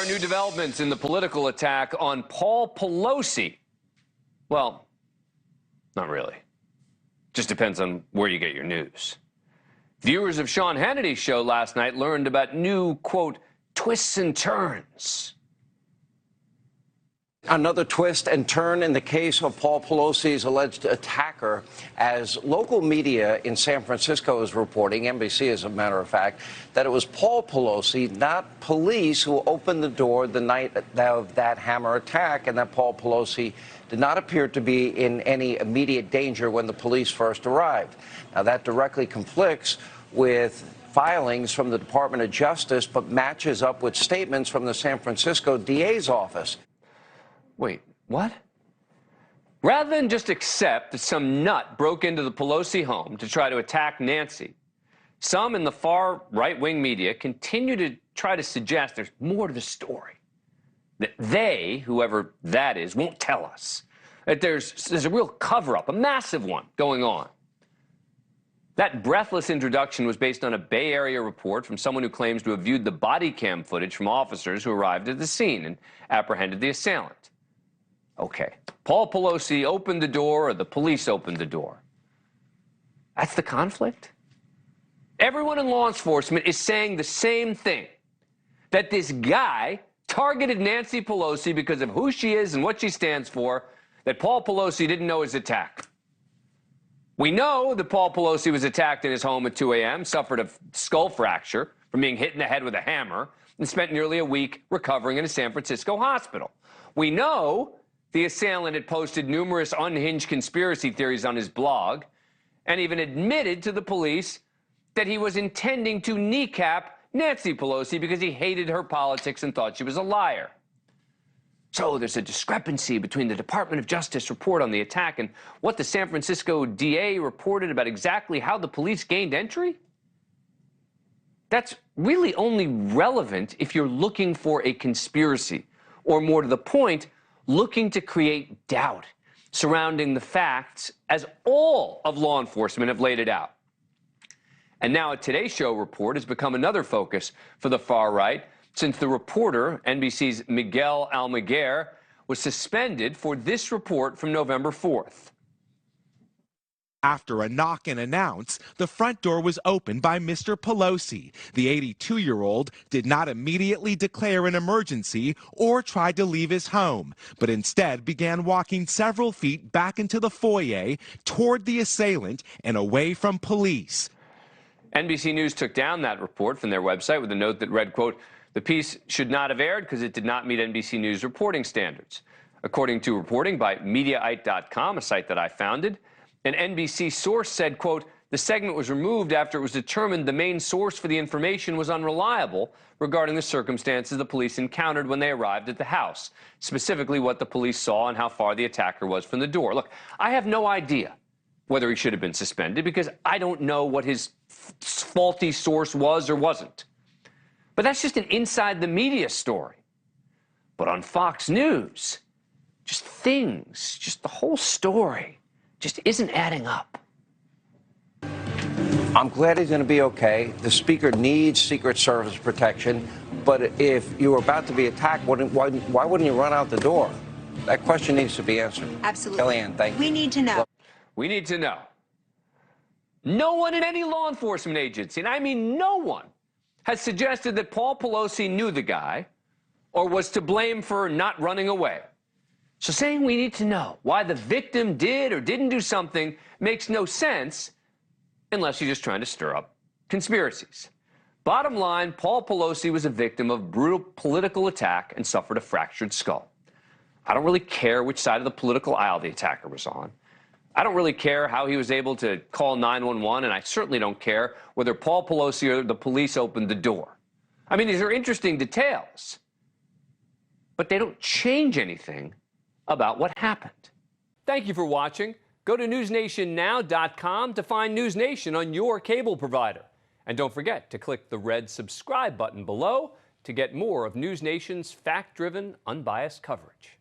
are new developments in the political attack on Paul Pelosi. Well, not really. Just depends on where you get your news. Viewers of Sean Hannity's show last night learned about new, quote, twists and turns. Another twist and turn in the case of Paul Pelosi's alleged attacker, as local media in San Francisco is reporting, NBC as a matter of fact, that it was Paul Pelosi, not police, who opened the door the night of that hammer attack, and that Paul Pelosi did not appear to be in any immediate danger when the police first arrived. Now, that directly conflicts with filings from the Department of Justice, but matches up with statements from the San Francisco DA's office. Wait, what? Rather than just accept that some nut broke into the Pelosi home to try to attack Nancy, some in the far right-wing media continue to try to suggest there's more to the story. That they, whoever that is, won't tell us. That there's a real cover-up, a massive one, going on. That breathless introduction was based on a Bay Area report from someone who claims to have viewed the body cam footage from officers who arrived at the scene and apprehended the assailant. Okay, Paul Pelosi opened the door or the police opened the door. That's the conflict? Everyone in law enforcement is saying the same thing, that this guy targeted Nancy Pelosi because of who she is and what she stands for, that Paul Pelosi didn't know his attack. We know that Paul Pelosi was attacked in his home at 2 a.m., suffered a skull fracture from being hit in the head with a hammer, and spent nearly a week recovering in a San Francisco hospital. We know the assailant had posted numerous unhinged conspiracy theories on his blog and even admitted to the police that he was intending to kneecap Nancy Pelosi because he hated her politics and thought she was a liar. So there's a discrepancy between the Department of Justice report on the attack and what the San Francisco DA reported about exactly how the police gained entry? That's really only relevant if you're looking for a conspiracy, or more to the point, looking to create doubt surrounding the facts as all of law enforcement have laid it out. And now a Today Show report has become another focus for the far right since the reporter, NBC's Miguel Almaguer, was suspended for this report from November 4th. After a knock and announce, the front door was opened by Mr. Pelosi. The 82-year-old did not immediately declare an emergency or try to leave his home, but instead began walking several feet back into the foyer toward the assailant and away from police. NBC News took down that report from their website with a note that read, quote, "The piece should not have aired because it did not meet NBC News reporting standards." According to reporting by Mediaite.com, a site that I founded, an NBC source said, quote, "The segment was removed after it was determined the main source for the information was unreliable regarding the circumstances the police encountered when they arrived at the house, specifically what the police saw and how far the attacker was from the door." Look, I have no idea whether he should have been suspended because I don't know what his faulty source was or wasn't. But that's just an inside the media story. But on Fox News, just the whole story just isn't adding up. I'm glad he's going to be okay. The speaker needs Secret Service protection. But if you were about to be attacked, why wouldn't you run out the door? That question needs to be answered. Absolutely. Kellyanne, thank you. We need to know. We need to know. No one in any law enforcement agency, and I mean no one, has suggested that Paul Pelosi knew the guy or was to blame for not running away. So saying we need to know why the victim did or didn't do something makes no sense unless you're just trying to stir up conspiracies. Bottom line, Paul Pelosi was a victim of brutal political attack and suffered a fractured skull. I don't really care which side of the political aisle the attacker was on. I don't really care how he was able to call 911, and I certainly don't care whether Paul Pelosi or the police opened the door. I mean, these are interesting details, but they don't change anything about what happened. Thank you for watching. Go to newsnationnow.com to find NewsNation on your cable provider. And don't forget to click the red subscribe button below to get more of NewsNation's fact-driven, unbiased coverage.